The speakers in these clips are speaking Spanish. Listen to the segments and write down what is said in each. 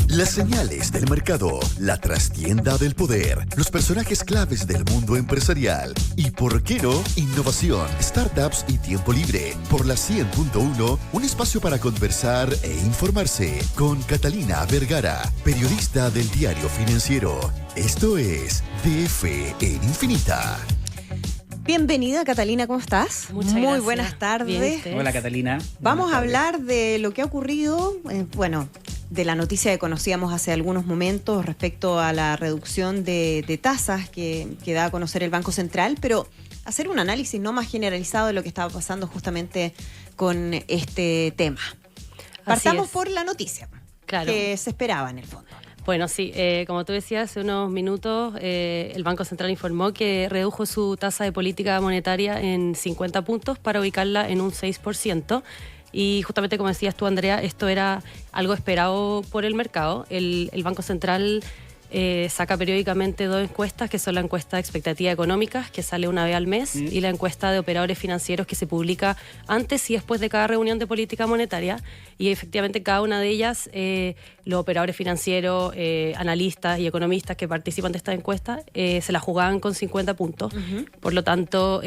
Las señales del mercado, la trastienda del poder, los personajes claves del mundo empresarial y, ¿por qué no?, innovación, startups y tiempo libre. Por la 100.1, un espacio para conversar e informarse con Catalina Vergara, periodista del Diario Financiero. Esto es DF en Infinita. Bienvenida, Catalina, ¿cómo estás? Muchas Muy gracias. buenas tardes. Hola, Catalina. Vamos a hablar de lo que ha ocurrido, de la noticia que conocíamos hace algunos momentos respecto a la reducción de tasas que da a conocer el Banco Central, pero hacer un análisis no más generalizado de lo que estaba pasando justamente con este tema. Partamos por la noticia, claro, que se esperaba en el fondo. Bueno, sí, como tú decías hace unos minutos, el Banco Central informó que redujo su tasa de política monetaria en 50 puntos para ubicarla en un 6%. Y justamente como decías tú, Andrea, esto era algo esperado por el mercado. El Banco Central saca periódicamente dos encuestas, que son la encuesta de expectativas económicas, que sale una vez al mes, y la encuesta de operadores financieros, que se publica antes y después de cada reunión de política monetaria. Y efectivamente cada una de ellas, los operadores financieros, analistas y economistas que participan de esta encuesta, se la jugaban con 50 puntos. Por lo tanto,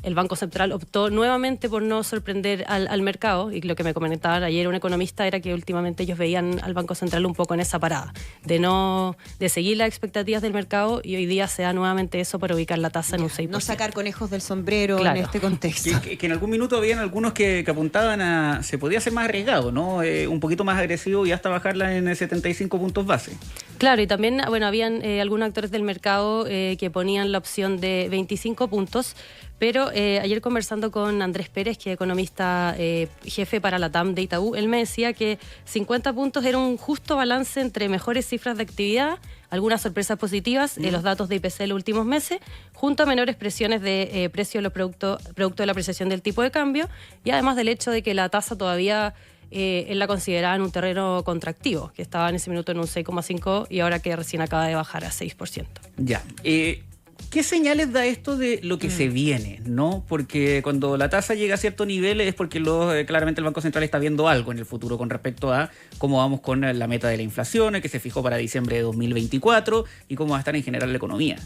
el Banco Central optó nuevamente por no sorprender al mercado, y lo que me comentaba ayer un economista era que últimamente ellos veían al Banco Central un poco en esa parada, de seguir las expectativas del mercado, y hoy día se da nuevamente eso para ubicar la tasa en un 6%. No sacar conejos del sombrero, claro, en este contexto. Que en algún minuto habían algunos que apuntaban a... Se podía ser más arriesgado, ¿no? Un poquito más agresivo y hasta bajarla en 75 puntos base. Claro, y también, habían algunos actores del mercado que ponían la opción de 25 puntos, pero ayer conversando con Andrés Pérez, que es economista jefe para la TAM de Itaú, él me decía que 50 puntos era un justo balance entre mejores cifras de actividad, algunas sorpresas positivas, los datos de IPC de los últimos meses, junto a menores presiones de precio de los producto de la apreciación del tipo de cambio, y además del hecho de que la tasa todavía él la consideraba en un terreno contractivo, que estaba en ese minuto en un 6,5 y ahora que recién acaba de bajar a 6%. Ya. ¿Qué señales da esto de lo que se viene, no? Porque cuando la tasa llega a ciertos niveles es porque claramente el Banco Central está viendo algo en el futuro con respecto a cómo vamos con la meta de la inflación, que se fijó para diciembre de 2024, y cómo va a estar en general la economía.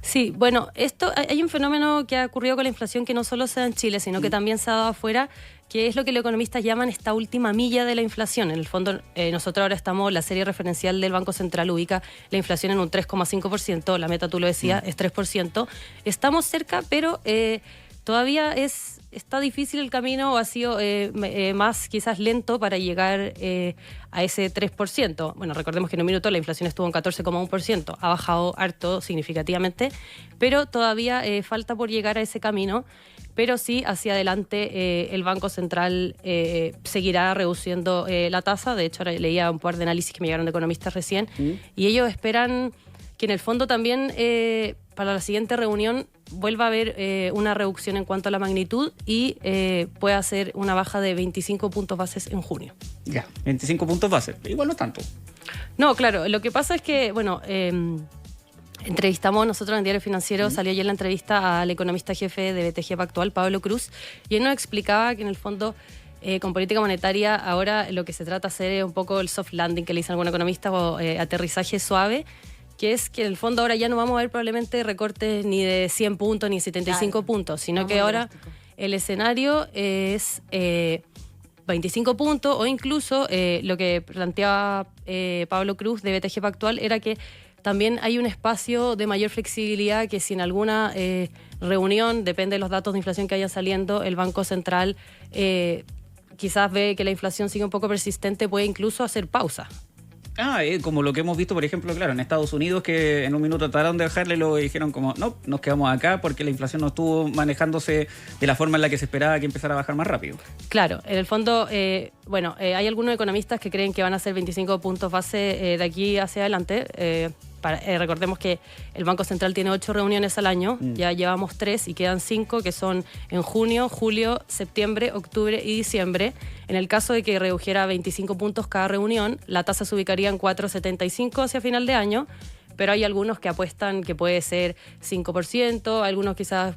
Sí, bueno, hay un fenómeno que ha ocurrido con la inflación que no solo se da en Chile, sino que también se ha dado afuera, que es lo que los economistas llaman esta última milla de la inflación. En el fondo, nosotros ahora la serie referencial del Banco Central ubica la inflación en un 3,5%, la meta, tú lo decías, es 3%. Estamos cerca, pero todavía está difícil el camino, o ha sido más quizás lento para llegar a ese 3%. Bueno, recordemos que en un minuto la inflación estuvo en 14,1%, ha bajado harto significativamente, pero todavía falta por llegar a ese camino. Pero sí, hacia adelante el Banco Central seguirá reduciendo la tasa. De hecho, ahora leía un par de análisis que me llegaron de economistas recién, y ellos esperan que en el fondo también para la siguiente reunión vuelva a haber una reducción en cuanto a la magnitud y pueda hacer una baja de 25 puntos bases en junio. Ya, 25 puntos bases, igual no tanto. No, claro, lo que pasa es que, entrevistamos nosotros en Diario Financiero, salió ayer la entrevista al economista jefe de BTG Pactual, Pablo Cruz, y él nos explicaba que en el fondo con política monetaria ahora lo que se trata de hacer es un poco el soft landing que le dicen algunos economistas, o aterrizaje suave, que es que en el fondo ahora ya no vamos a ver probablemente recortes ni de 100 puntos ni 75 puntos, sino que ahora el escenario es 25 puntos, o incluso lo que planteaba Pablo Cruz de BTG Pactual era que también hay un espacio de mayor flexibilidad, que si en alguna reunión, depende de los datos de inflación que vayan saliendo, el Banco Central quizás ve que la inflación sigue un poco persistente, puede incluso hacer pausa. Como lo que hemos visto, por ejemplo, claro, en Estados Unidos, que en un minuto trataron de bajarle y luego dijeron como, no, nos quedamos acá porque la inflación no estuvo manejándose de la forma en la que se esperaba que empezara a bajar más rápido. Claro, en el fondo, hay algunos economistas que creen que van a ser 25 puntos base de aquí hacia adelante. Recordemos que el Banco Central tiene 8 reuniones al año, ya llevamos 3 y quedan 5, que son en junio, julio, septiembre, octubre y diciembre. En el caso de que redujera 25 puntos cada reunión, la tasa se ubicaría en 4,75 hacia final de año, pero hay algunos que apuestan que puede ser 5%, algunos quizás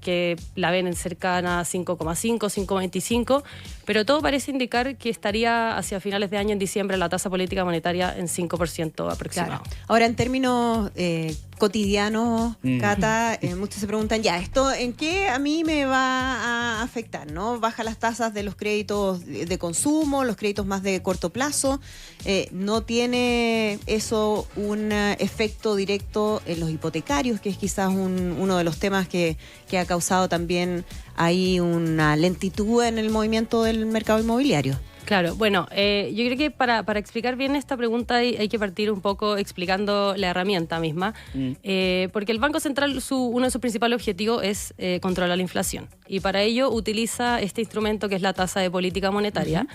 que la ven en cercana a 5,5, 5,25, pero todo parece indicar que estaría hacia finales de año, en diciembre, la tasa política monetaria en 5% aproximado. Claro. Ahora, en términos cotidianos, Cata, muchos se preguntan, ya, ¿esto en qué a mí me va a afectar? ¿No? Baja las tasas de los créditos de consumo, los créditos más de corto plazo. ¿No tiene eso un efecto directo en los hipotecarios, que es quizás uno de los temas que ha causado también ahí una lentitud en el movimiento del mercado inmobiliario? Claro, bueno, yo creo que para explicar bien esta pregunta hay que partir un poco explicando la herramienta misma, porque el Banco Central, uno de sus principales objetivos es controlar la inflación, y para ello utiliza este instrumento que es la tasa de política monetaria.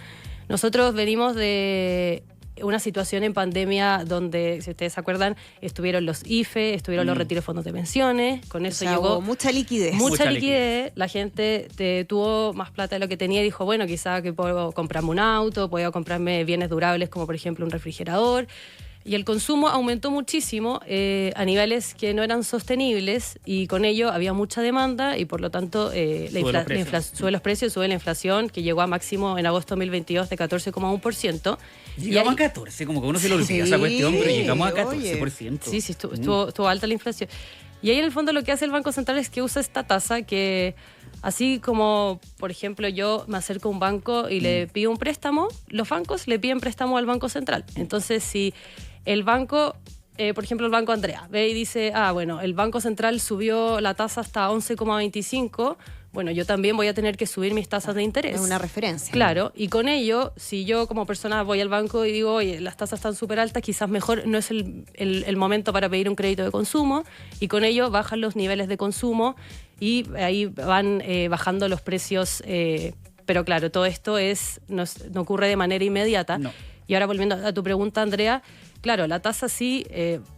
Nosotros venimos de una situación en pandemia donde, si ustedes se acuerdan, estuvieron los IFE, estuvieron los retiros de fondos de pensiones, con eso llegó hubo mucha liquidez. Mucha liquidez, la gente tuvo más plata de lo que tenía y dijo, bueno, quizá que puedo comprarme un auto, puedo comprarme bienes durables como por ejemplo un refrigerador. Y el consumo aumentó muchísimo a niveles que no eran sostenibles, y con ello había mucha demanda y por lo tanto sube los precios, sube la inflación, que llegó a máximo en agosto de 2022 de 14,1%. Llegamos a 14, como que uno se lo olvida esa cuestión, pero llegamos a 14%. Sí, estuvo alta la inflación. Y ahí en el fondo lo que hace el Banco Central es que usa esta tasa que, así como, por ejemplo, yo me acerco a un banco y le pido un préstamo, los bancos le piden préstamo al Banco Central. Entonces, si el banco, por ejemplo, el Banco Andrea, ve y dice, bueno, el Banco Central subió la tasa hasta 11,25, bueno, yo también voy a tener que subir mis tasas de interés. Es una referencia. Claro, y con ello, si yo como persona voy al banco y digo, oye, las tasas están súper altas, quizás mejor no es el momento para pedir un crédito de consumo, y con ello bajan los niveles de consumo y ahí van bajando los precios, pero claro, todo esto no ocurre de manera inmediata. No. Y ahora volviendo a tu pregunta, Andrea, claro, la tasa sí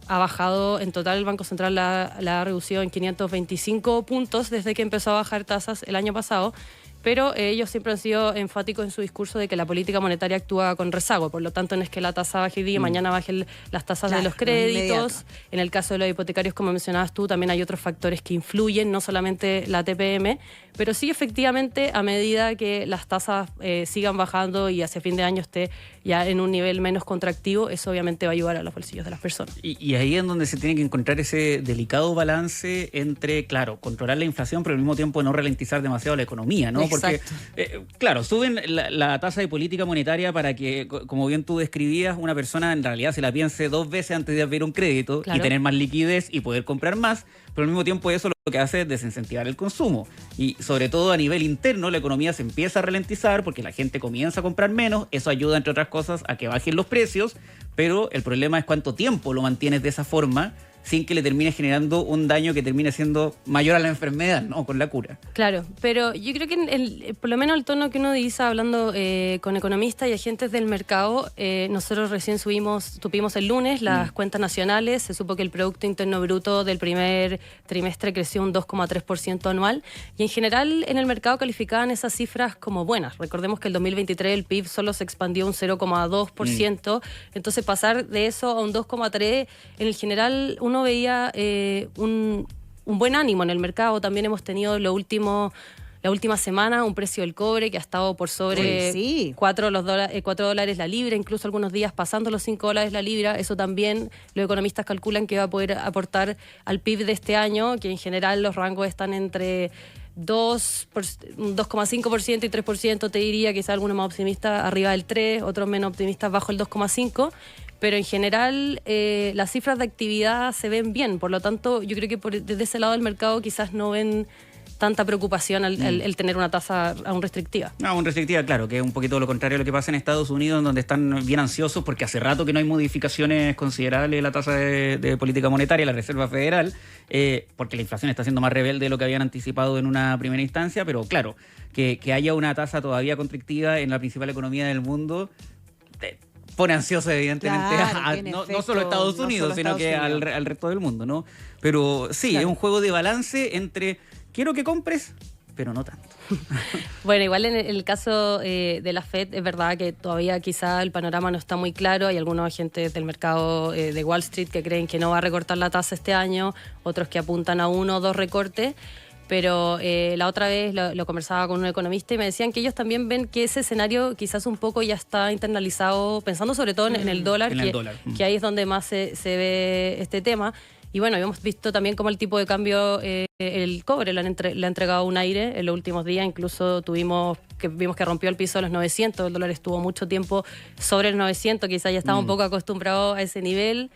ha bajado. En total el Banco Central la ha reducido en 525 puntos desde que empezó a bajar tasas el año pasado, pero ellos siempre han sido enfáticos en su discurso de que la política monetaria actúa con rezago, por lo tanto no es que la tasa baje hoy día y mañana bajen las tasas de los créditos. En el caso de los hipotecarios, como mencionabas tú, también hay otros factores que influyen, no solamente la TPM, pero sí efectivamente a medida que las tasas sigan bajando y hacia fin de año esté ya en un nivel menos contractivo, eso obviamente va a ayudar a los bolsillos de las personas. Y ahí es donde se tiene que encontrar ese delicado balance entre, claro, controlar la inflación, pero al mismo tiempo no ralentizar demasiado la economía, ¿no? Exacto. Porque, claro, suben la tasa de política monetaria para que, como bien tú describías, una persona en realidad se la piense 2 veces antes de abrir un crédito, claro, y tener más liquidez y poder comprar más, pero al mismo tiempo eso lo que hace es desincentivar el consumo. Y sobre todo a nivel interno, la economía se empieza a ralentizar porque la gente comienza a comprar menos. Eso ayuda, entre otras cosas, a que bajen los precios, pero el problema es cuánto tiempo lo mantienes de esa forma sin que le termine generando un daño que termine siendo mayor a la enfermedad, ¿no? Con la cura. Claro, pero yo creo que por lo menos el tono que uno dice hablando con economistas y agentes del mercado, nosotros recién tuvimos el lunes las cuentas nacionales, se supo que el Producto Interno Bruto del primer trimestre creció un 2,3% anual, y en general en el mercado calificaban esas cifras como buenas. Recordemos que el 2023 el PIB solo se expandió un 0,2%, entonces pasar de eso a un 2,3%, en el general uno veía un buen ánimo en el mercado. También hemos tenido la última semana un precio del cobre que ha estado por sobre $4 la libra, incluso algunos días pasando los $5 la libra. Eso también los economistas calculan que va a poder aportar al PIB de este año, que en general los rangos están entre 2,5% y 3%, te diría, quizá algunos más optimistas arriba del 3%, otros menos optimistas bajo el 2,5%. Pero en general las cifras de actividad se ven bien, por lo tanto yo creo que desde ese lado del mercado quizás no ven tanta preocupación al tener una tasa aún restrictiva. Aún restrictiva, claro, que es un poquito lo contrario a lo que pasa en Estados Unidos, donde están bien ansiosos porque hace rato que no hay modificaciones considerables de la tasa de política monetaria, la Reserva Federal, porque la inflación está siendo más rebelde de lo que habían anticipado en una primera instancia, pero claro, que haya una tasa todavía constrictiva en la principal economía del mundo pone ansioso, evidentemente, claro, no solo a Estados Unidos, sino que al resto del mundo, ¿no? Pero sí, claro, es un juego de balance entre quiero que compres, pero no tanto. Bueno, igual en el caso de la FED, es verdad que todavía quizá el panorama no está muy claro. Hay algunos agentes del mercado de Wall Street que creen que no va a recortar la tasa este año, otros que apuntan a 1 o 2 recortes. pero la otra vez lo conversaba con un economista y me decían que ellos también ven que ese escenario quizás un poco ya está internalizado, pensando sobre todo en el dólar, que ahí es donde más se ve este tema. Y bueno, hemos visto también cómo el tipo de cambio, el cobre le ha entregado un aire en los últimos días. Incluso vimos que rompió el piso de los 900. El dólar estuvo mucho tiempo sobre el 900. Quizás ya estaba un poco acostumbrado a ese nivel.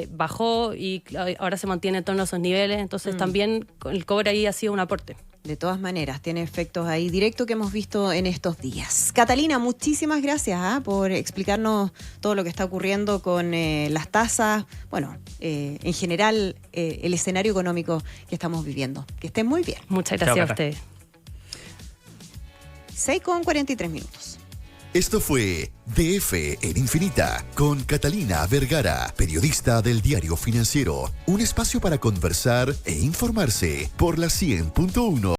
Bajó y ahora se mantiene en torno a esos niveles. Entonces también el cobre ahí ha sido un aporte. De todas maneras, tiene efectos ahí directos que hemos visto en estos días. Catalina, muchísimas gracias por explicarnos todo lo que está ocurriendo con las tasas, bueno, en general el escenario económico que estamos viviendo. Que estén muy bien. Muchas gracias a ustedes. 6:43. Esto fue DF en Infinita con Catalina Vergara, periodista del Diario Financiero. Un espacio para conversar e informarse por la 100.1.